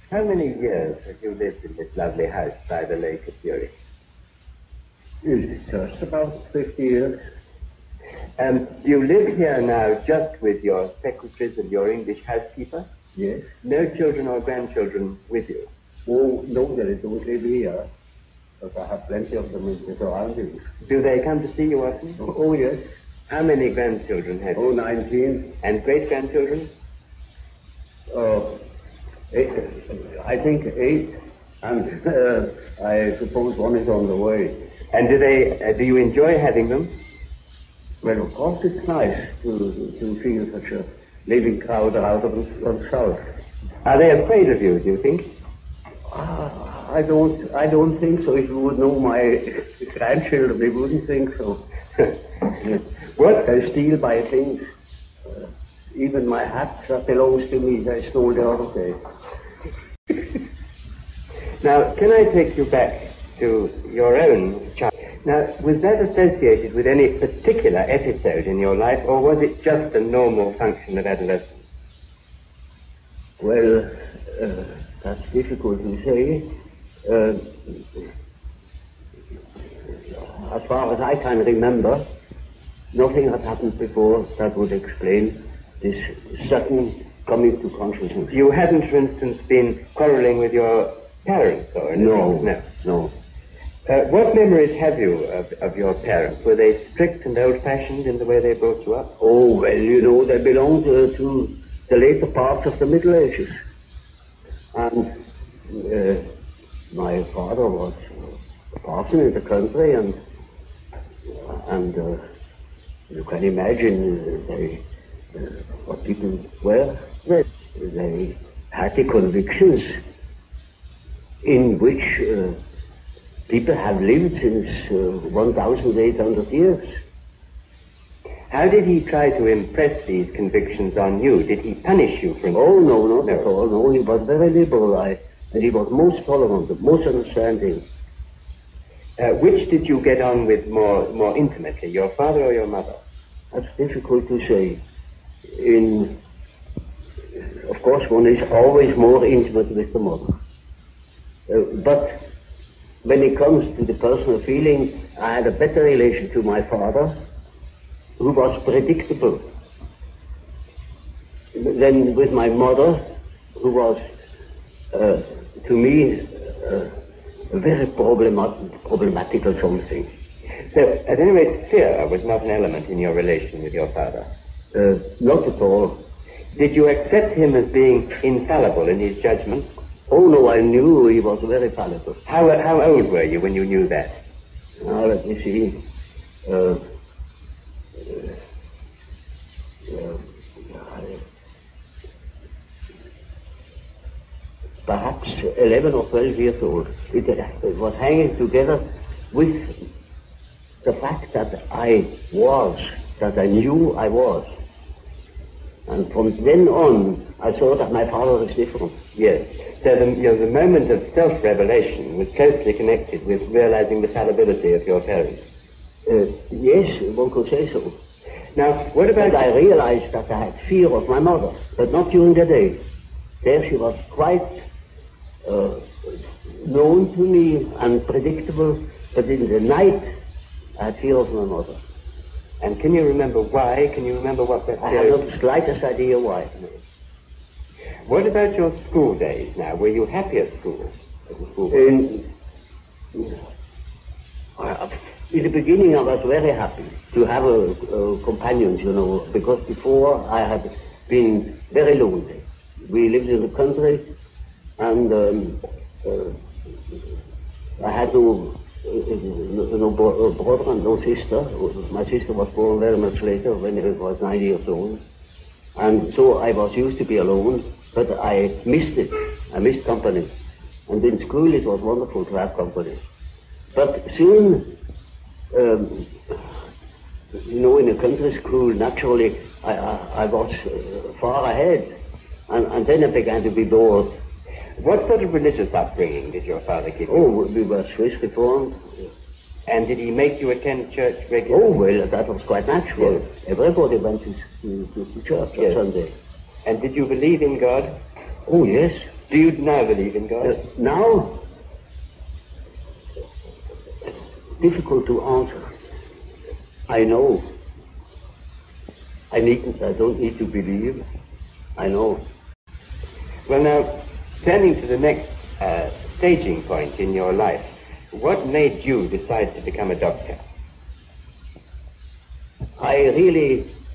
How many years have you lived in this lovely house by the Lake of Fury? It's just about 50 years. Do you live here now just with your secretaries and your English housekeeper? Yes. No children or grandchildren with you? Oh, no, they don't live here. But I have plenty of them in the surroundings. Do they come to see you often? Oh, yes. How many grandchildren have you? Oh, 19. And great-grandchildren? I think 8. And I suppose one is on the way. And do you enjoy having them? Well, of course it's nice to feel such a living crowd out of themselves. Are they afraid of you, do you think? I don't think so. If you would know my grandchildren, they wouldn't think so. What? They steal my things. Even my hat that belongs to me, they stole the other day. Now, can I take you back to your own child? Now, was that associated with any particular episode in your life, or was it just a normal function of adolescence? Well, that's difficult to say. As far as I can remember, nothing had happened before that would explain this sudden coming to consciousness. You hadn't, for instance, been quarreling with your parents or anything? No. What memories have you of your parents? Were they strict and old-fashioned in the way they brought you up? Oh, well, they belonged to the later parts of the Middle Ages. And my father was a parson in the country, and you can imagine what people were. They had the convictions in which people have lived since 1,800 years. How did he try to impress these convictions on you? Did he punish you for? Oh, no, not at all. No, he was very liberal, and he was most tolerant, most understanding. Which did you get on with more intimately, your father or your mother? That's difficult to say. Of course, one is always more intimate with the mother. But when it comes to the personal feeling, I had a better relation to my father, who was predictable, than with my mother, who was, to me, a very problematical something. So, at any rate, fear was not an element in your relation with your father? Not at all. Did you accept him as being infallible in his judgment? Oh, no, I knew he was very fallible. How old were you when you knew that? Now, let me see. Perhaps 11 or 12 years old. It was hanging together with the fact that I knew I was. And from then on, I saw that my father was different. Yes. So the moment of self-revelation was closely connected with realizing the fallibility of your parents. Yes, one could say so. Now, what about... I realized that I had fear of my mother, but not during the day. There she was quite known to me and predictable, but in the night, I had fear of my mother. And can you remember why? Can you remember what that... I have not the slightest idea why. What about your school days now? Were you happy at school? In the beginning, I was very happy to have companions, because before I had been very lonely. We lived in the country, and I had no brother and no sister. My sister was born very much later, when I was 9 years old. And so I was used to be alone, but I missed it. I missed company. And in school it was wonderful to have company. But soon, in a country school, naturally, I was far ahead. And then I began to be bored. What sort of religious upbringing did your father give you? Oh, we were Swiss Reformed. And did he make you attend church regularly? Oh, well, that was quite natural. Yes. Everybody went to church on Sunday. And did you believe in God? Oh, yes. Do you now believe in God? Now, difficult to answer. I know. I don't need to believe. I know. Well, now, turning to the next staging point in your life, what made you decide to become a doctor?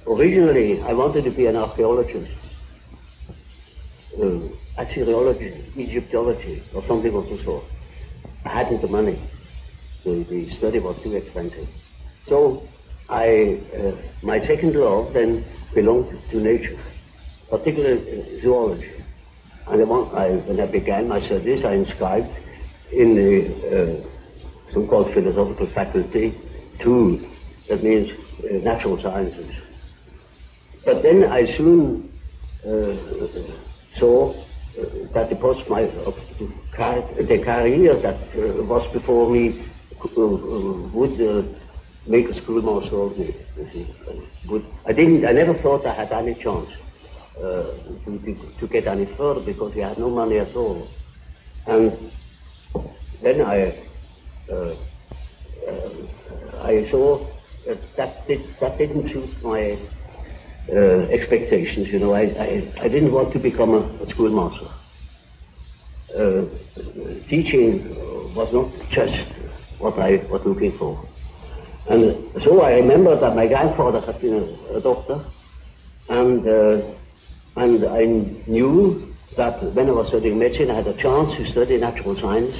Originally, I wanted to be an archaeologist. Assyriology, Egyptology, or something of the sort. I hadn't the money. The study was too expensive. So my second love then belonged to nature, particularly zoology. And when I began my studies, I inscribed in the so-called philosophical faculty 2, that means natural sciences. But then I soon saw that the career that was before me would make a schoolmaster of me. I never thought I had any chance to get any further because we had no money at all. And then I saw that didn't suit my expectations. You know, I didn't want to become a schoolmaster. Teaching was not just what I was looking for. And so I remember that my grandfather had been a doctor, and I knew that when I was studying medicine, I had a chance to study natural science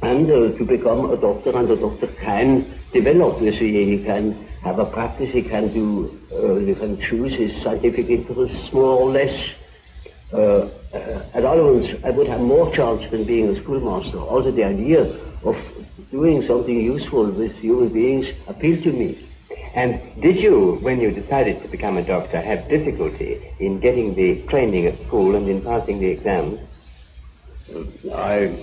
and to become a doctor, and a doctor can develop. You see, he can have a practice, he can choose his scientific interests more or less. At Ireland, I would have more chance than being a schoolmaster. Also, the idea of doing something useful with human beings appealed to me. And did you, when you decided to become a doctor, have difficulty in getting the training at school and in passing the exams? I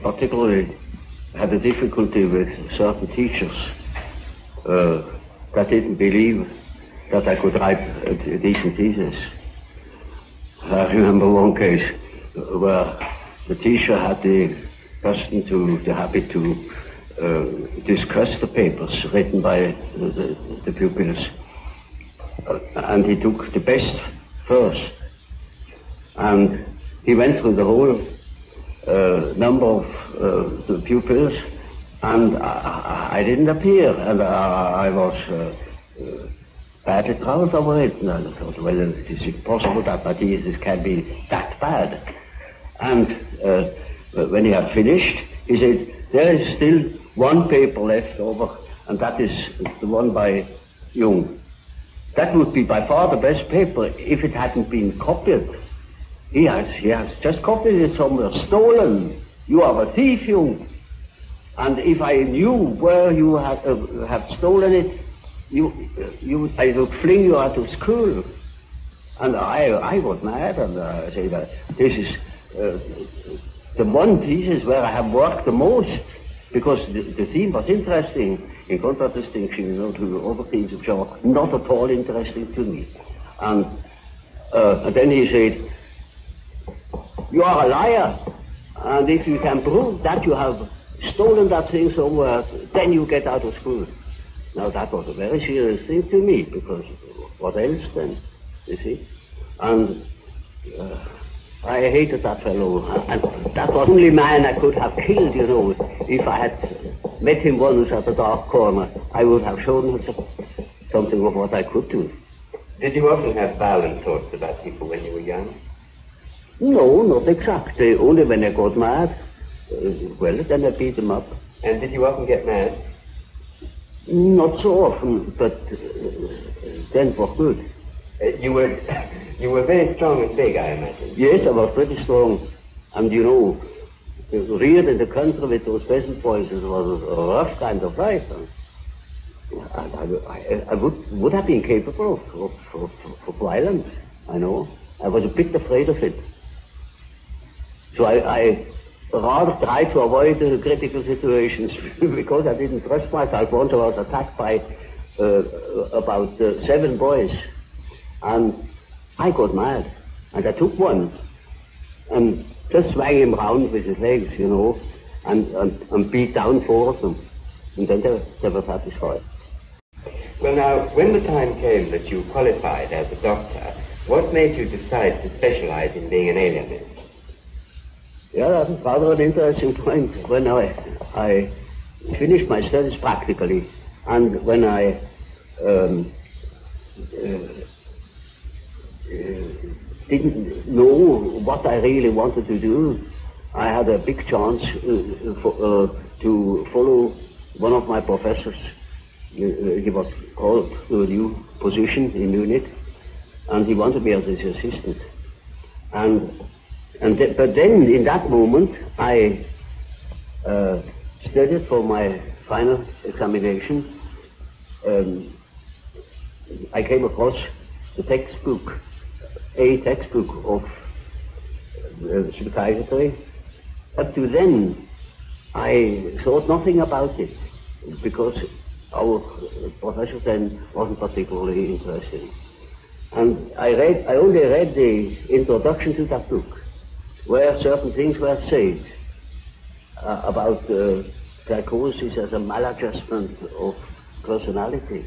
particularly had a difficulty with certain teachers that didn't believe that I could write a decent thesis. I remember one case where the teacher had the habit to discuss the papers written by the pupils, and he took the best first, and he went through the whole number of the pupils, and I didn't appear, and I was badly troubled over it, and I thought, well, it is impossible that my thesis can be that bad. And when he had finished, he said, there is still one paper left over, and that is the one by Jung. That would be by far the best paper if it hadn't been copied. He has just copied it somewhere, stolen. You are a thief, Jung. And if I knew where you have stolen it, I would fling you out of school. And I was mad, and I said that this is the one thesis where I have worked the most, because the theme was interesting, in contradistinction, you know, to other themes which are not at all interesting to me. And then he said, you are a liar, and if you can prove that you have stolen that thing somewhere, then you get out of school. Now that was a very serious thing to me, because what else then, you see? And I hated that fellow, and that was the only man I could have killed, you know. If I had met him once at the dark corner, I would have shown him something of what I could do. Did you often have violent thoughts about people when you were young? No, not exactly. Only when I got mad. Well, then I beat them up. And did you often get mad? Not so often, but then for good. You were very strong and big, I imagine. Yes, I was pretty strong. And you know, reared in the country with those peasant boys, it was a rough kind of life. I would have been capable of violence, I know. I was a bit afraid of it. So I rather tried to avoid critical situations because I didn't trust myself. Once I was attacked by about 7 boys, and I got mad, and I took one, and just swung him round with his legs, you know, and beat down four of them. And then they were satisfied. Well, now, when the time came that you qualified as a doctor, what made you decide to specialize in being an alienist? Yeah, that was rather an interesting point. When I finished my studies practically, and when I didn't know what I really wanted to do, I had a big chance to follow one of my professors. He was called to a new position in Munich, and he wanted me as his assistant. But then, in that moment, I studied for my final examination. I came across the textbook, a textbook of psychiatry. Up to then, I thought nothing about it, because our professor then wasn't particularly interested. And I only read the introduction to that book, where certain things were said about psychosis as a maladjustment of personality.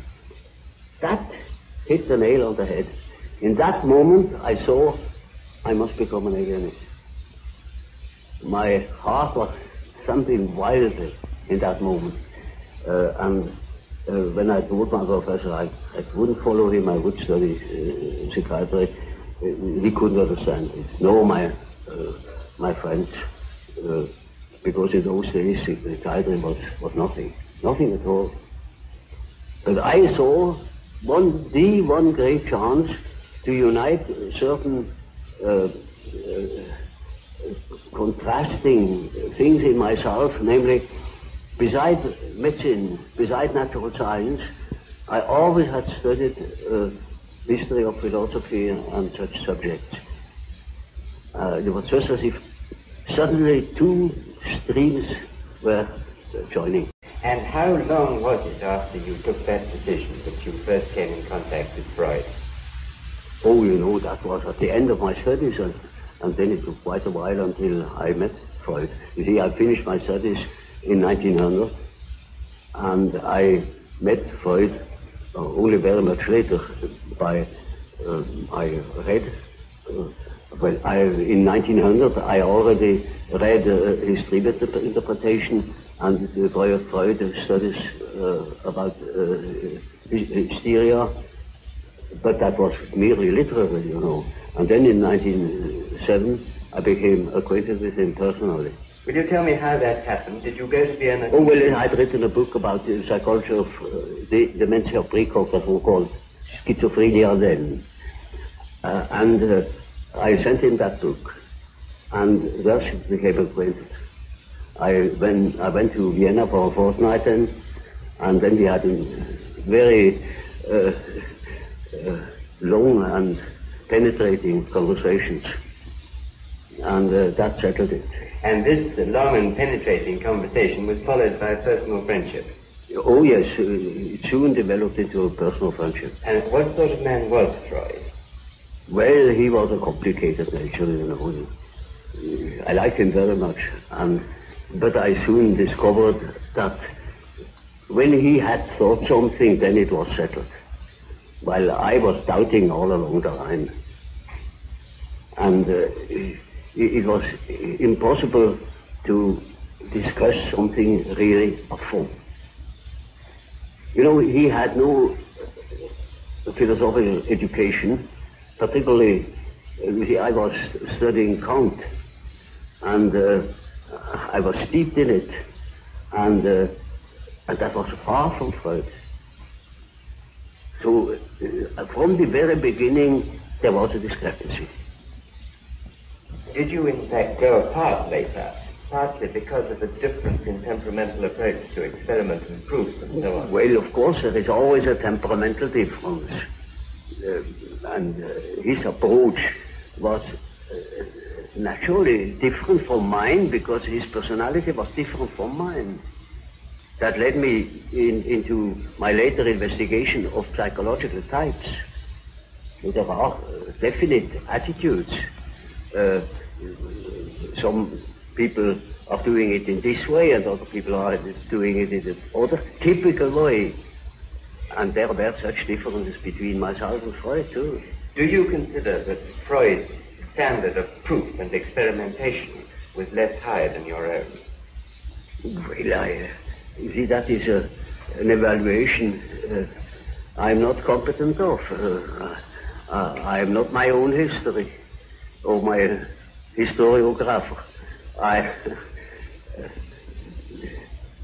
That hit the nail on the head. In that moment, I saw I must become an alienist. My heart was something wildly in that moment. When I told my professor I wouldn't follow him, I would study psychiatry, he couldn't understand it. Nor my friends, because in those days psychiatry was nothing at all. But I saw one great chance to unite certain contrasting things in myself, namely, beside medicine, beside natural science, I always had studied history of philosophy and such subjects. It was just as if suddenly two streams were joining. And how long was it after you took that decision that you first came in contact with Freud? Oh, you know, that was at the end of my studies, and then it took quite a while until I met Freud. You see, I finished my studies in 1900, and I met Freud only very much later. I read, in 1900 I already read his dream interpretation and Freud studies about hysteria, but that was merely literary, you know. And then in 1907 I became acquainted with him personally. Will you tell me how that happened? Did you go to Vienna? Oh, well, I'd written a book about the psychology of dementia precox, that was called schizophrenia then. And I sent him that book, and thus became acquainted. I went to Vienna for a fortnight then, and then we had very long and penetrating conversations, and that settled it. And this long and penetrating conversation was followed by a personal friendship? Oh yes, it soon developed into a personal friendship. And what sort of man was Freud? Well, he was a complicated nature, you know. I liked him very much, but I soon discovered that when he had thought something, then it was settled, while I was doubting all along the line. And it was impossible to discuss something really upfront. You know, he had no philosophical education, particularly, you see, I was studying Kant, and I was steeped in it, and that was far from Freud. So, from the very beginning, there was a discrepancy. Did you, in fact, go apart later, partly because of a difference in temperamental approach to experiment and proof and so on? Well, of course, there is always a temperamental difference. And his approach was naturally different from mine, because his personality was different from mine. That led me into my later investigation of psychological types. There are definite attitudes. Some people are doing it in this way, and other people are doing it in another typical way. And there were such differences between myself and Freud, too. Do you consider that Freud's standard of proof and experimentation was less high than your own? Well, you see, that is an evaluation I'm not competent of. I am not my own history or my historiographer.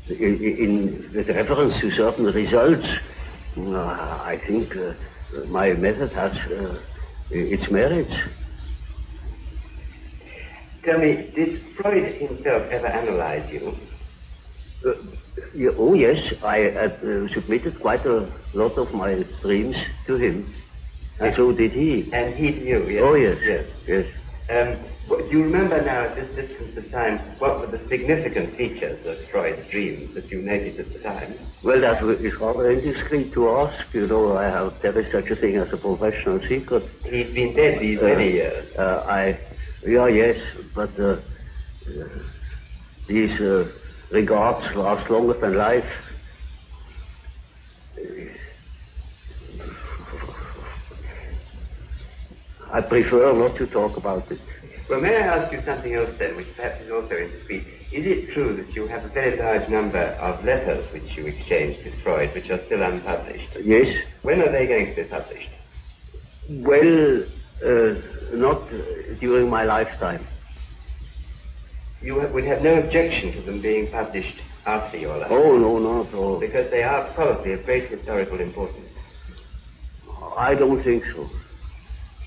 With reference to certain results, I think my method has its merits. Tell me, did Freud himself ever analyze you? Oh yes, I submitted quite a lot of my dreams to him, and so did he. And he to you, yes? Oh yes, yes. Do you remember now, at this distance of time, what were the significant features of Freud's dreams that you noticed at the time? Well, that is rather indiscreet to ask. You know, there is such a thing as a professional secret. He's been dead these many years. Yes, but these regards last longer than life. I prefer not to talk about it. Well, may I ask you something else then, which perhaps is also indiscreet? Is it true that you have a very large number of letters which you exchanged with Freud, which are still unpublished? Yes. When are they going to be published? Well, not during my lifetime. You would have no objection to them being published after your life? Oh, no, not at all. Because they are probably of great historical importance. I don't think so.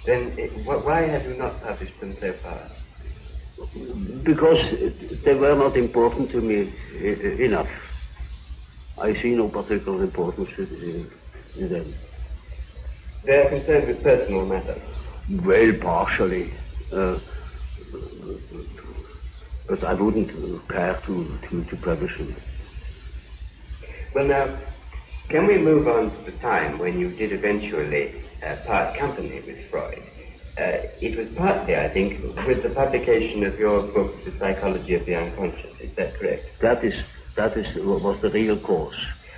Then why have you not published them so far? Because they were not important to me enough. I see no particular importance in them. They are concerned with personal matters? Well, partially. But I wouldn't care to publish them. Well, now, can we move on to the time when you did eventually part company with Freud? It was partly, I think, with the publication of your book, The Psychology of the Unconscious. Is that correct? That was the real cause.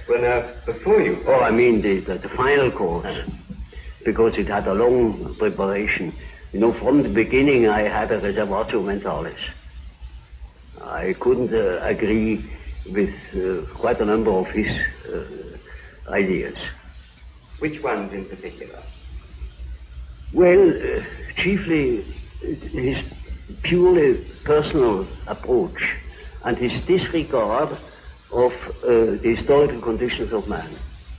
Well, now, before you... Oh, I mean the final cause, because it had a long preparation. You know, from the beginning I had a reservatio mentalis. I couldn't agree with quite a number of his ideas. Which ones in particular? Well, chiefly his purely personal approach and his disregard of the historical conditions of man.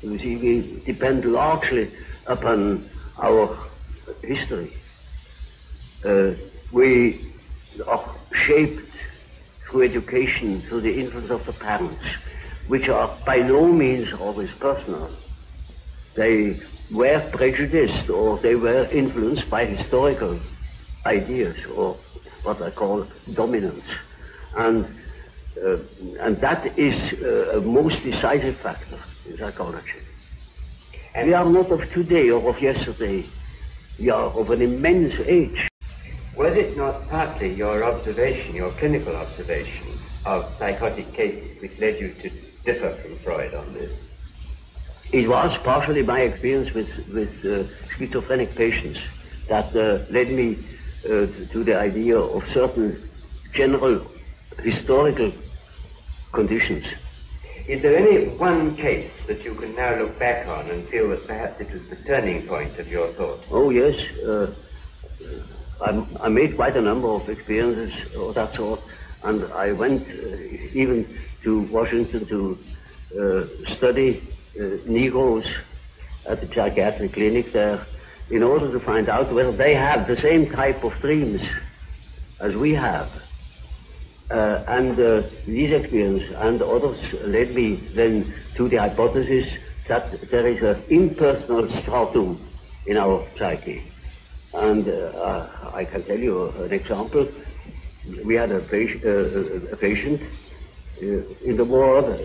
You see, we depend largely upon our history. We are shaped through education, through the influence of the parents, which are by no means always personal. They were prejudiced or they were influenced by historical ideas or what I call dominance. And that is a most decisive factor in psychology. And we are not of today or of yesterday. We are of an immense age. Was it not partly your observation, your clinical observation of psychotic cases which led you to differ from Freud on this? It was partially my experience with schizophrenic patients that led me to the idea of certain general historical conditions. Is there any one case that you can now look back on and feel that perhaps it was the turning point of your thought? Oh yes, I made quite a number of experiences of that sort, and I went even to Washington to study Negroes at the psychiatric clinic there in order to find out whether they have the same type of dreams as we have. And these experiences and others led me then to the hypothesis that there is an impersonal stratum in our psyche. And I can tell you an example. We had a patient in the ward.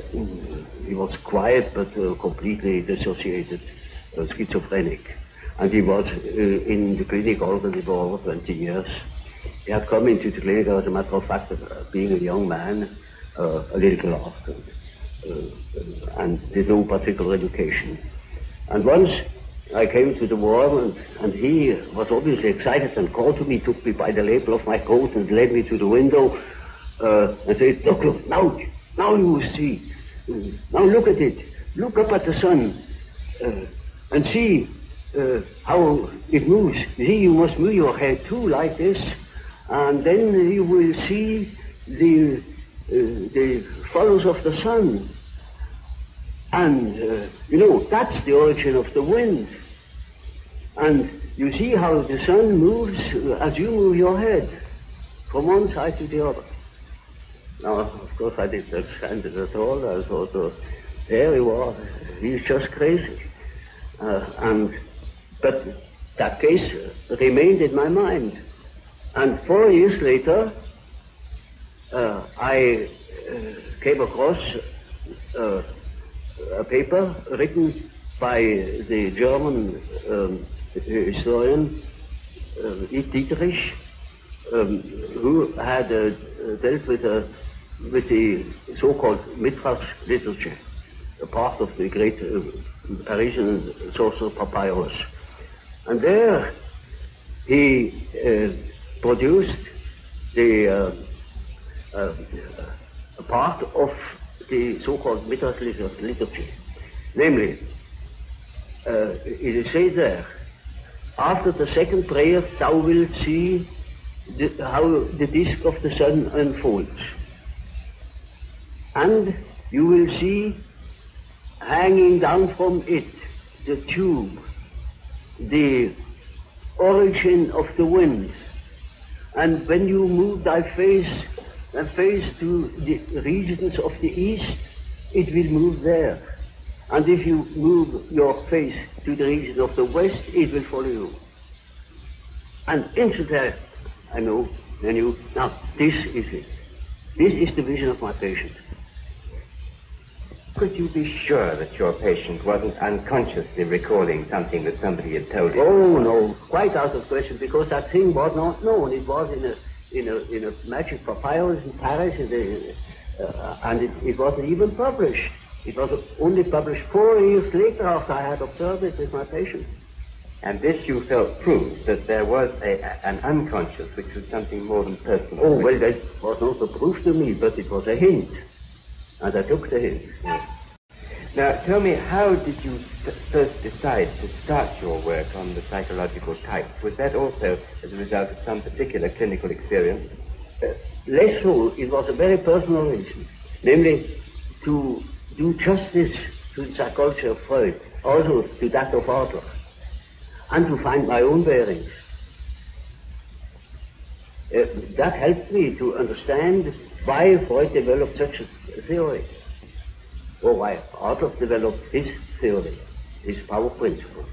He was quiet but completely dissociated, schizophrenic. And he was in the clinic already for over 20 years. He had come into the clinic, as a matter of fact, being a young man, a little lost, and with no particular education. And once I came to the warm, and he was obviously excited and called to me, took me by the lapel of my coat and led me to the window, and said, "Look, now you will see. Now look at it. Look up at the sun, and see how it moves. See, you must move your head too, like this, and then you will see the follows of the sun. And, that's the origin of the wind. And you see how the sun moves as you move your head from one side to the other." Now, of course, I didn't understand it at all. I thought, there he was. He's just crazy. But that case remained in my mind. And 4 years later, I came across a paper written by the German historian Dietrich, who had dealt with the so-called Midrash literature, a part of the great Parisian source papyrus. And there he produced a part of the so-called Midrash literature. Namely, it is said there, after the second prayer thou wilt see how the disk of the sun unfolds. And you will see hanging down from it the tube, the origin of the wind. And when you move thy face and face to the regions of the east, it will move there. And if you move your face to the region of the west, it will follow you. And into that, I knew, now this is it. This is the vision of my patient. Could you be sure that your patient wasn't unconsciously recalling something that somebody had told him? Oh no, quite out of question, because that thing was not known. It was in a magic papyrus in Paris, and it wasn't even published. It was only published 4 years later after I had observed it with my patient. And this you felt proved that there was an unconscious, which was something more than personal. Oh, well, that was not a proof to me, but it was a hint. And I took the hint. Now, tell me, how did you first decide to start your work on the psychological types? Was that also as a result of some particular clinical experience? Less so. It was a very personal reason. Namely, to do justice to the psychology of Freud, also to that of Adler, and to find my own bearings. That helped me to understand why Freud developed such a theory, or why Adler developed his theory, his power principle.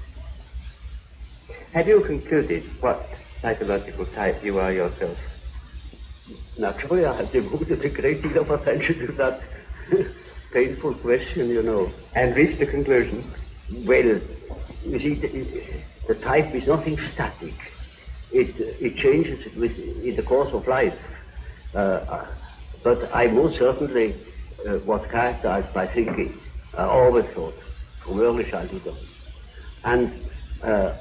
Have you concluded what psychological type you are yourself? Naturally, I have devoted a great deal of attention to that painful question, And reached a conclusion? Well, you see, the type is nothing static. It changes in the course of life. But I most certainly was characterized by thinking. I always thought, from early childhood on. And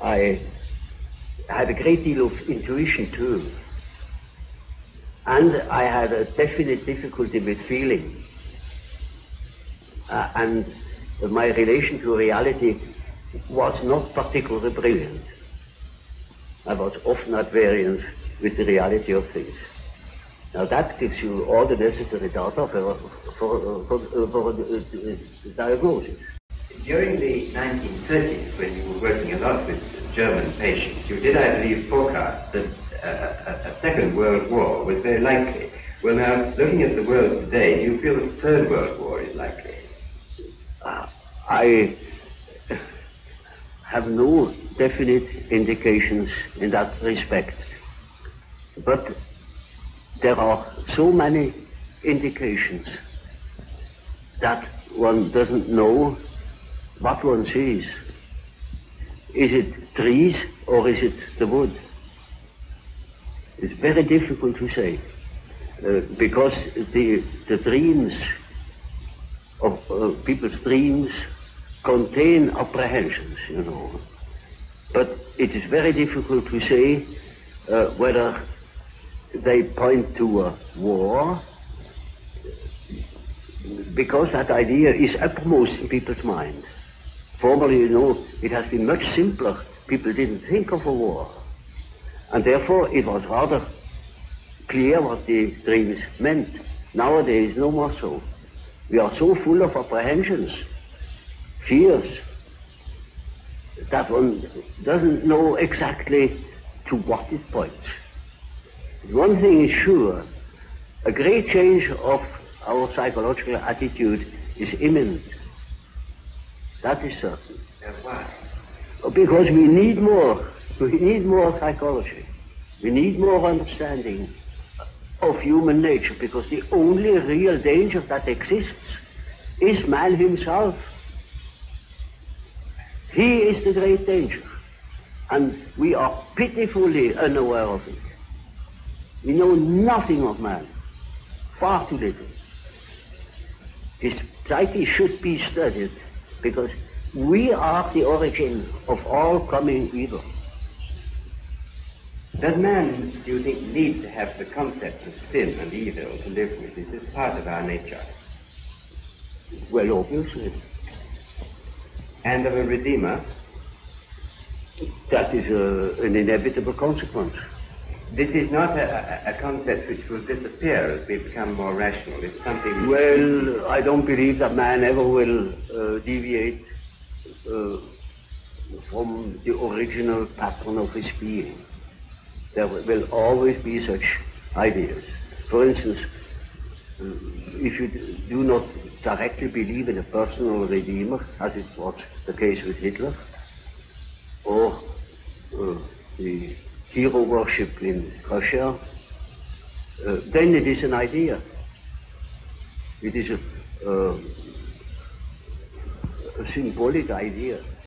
I had a great deal of intuition too. And I had a definite difficulty with feeling. And my relation to reality was not particularly brilliant. I was often at variance with the reality of things. Now that gives you all the necessary data for diagnosis. During the 1930s, when you were working a lot with German patients, you did, I believe, forecast that a Second World War was very likely. Well, now, looking at the world today, do you feel that the Third World War is likely? I have no definite indications in that respect. But there are so many indications that one doesn't know what one sees. Is it trees or is it the wood? It's very difficult to say, because the dreams of people's dreams contain apprehensions, you know. But it is very difficult to say whether they point to a war, because that idea is uppermost in people's mind. Formerly, you know, it has been much simpler. People didn't think of a war. And therefore, it was rather clear what the dreams meant. Nowadays, no more so. We are so full of apprehensions, fears, that one doesn't know exactly to what it points. One thing is sure, a great change of our psychological attitude is imminent. That is certain. Why? Because we need more. We need more psychology. We need more understanding of human nature, because the only real danger that exists is man himself. He is the great danger, and we are pitifully unaware of it. We know nothing of man, far too little. His psyche should be studied, because we are the origin of all coming evil. Does man, do you think, need to have the concept of sin and evil to live with? Is this part of our nature? Well, obviously. And of a Redeemer? That is an inevitable consequence. This is not a concept which will disappear as we become more rational. It's something... Well, I don't believe that man ever will deviate from the original pattern of his being. There will always be such ideas. For instance, if you do not directly believe in a personal Redeemer, as it was the case with Hitler, or the hero worship in Russia, then it is an idea. It is a symbolic idea.